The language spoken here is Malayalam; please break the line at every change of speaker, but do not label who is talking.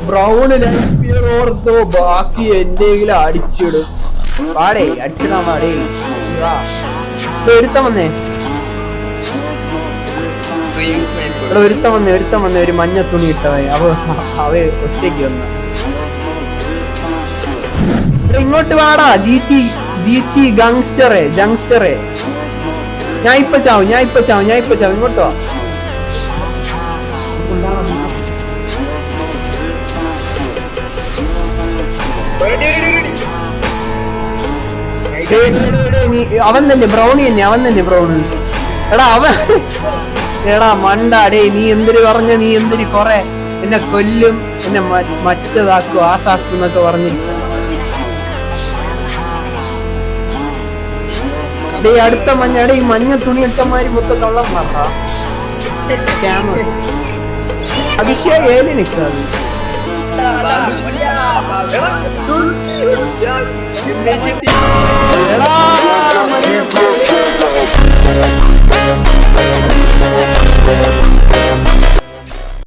ബ്രൗണ് ഓർത്തോ ബാക്കി എന്തെങ്കിലും അടിച്ചിടും. പാടേ അടിച്ചിടാ പാടേ. ഒരുത്തം വന്നേ, ഒരുത്തം വന്നേ ഒരു മഞ്ഞ തുണി ഇട്ടവൻ. അവ ഒറ്റയ്ക്ക് വന്ന ഇങ്ങോട്ട് വാടാ. ജി ഗങ്സ്റ്ററെ. ഞാൻ ഇപ്പൊ ചാവും ഇങ്ങോട്ട് വാ. അവൻ തന്നെ ബ്രൗണി. എടാ മണ്ടാടേ, നീ എന്തിനു പറഞ്ഞ, നീ എന്തിനു കൊറേ എന്നെ കൊല്ലും, എന്നെ മറ്റേതാക്കും ആസാക്കും എന്നൊക്കെ പറഞ്ഞിരിക്കും. അടുത്ത ഈ മഞ്ഞ തുണി ഇട്ടമാരി മൊത്തം കള്ളം മാറാ. അഭിഷേക് ഏലിനിക്ക എടാ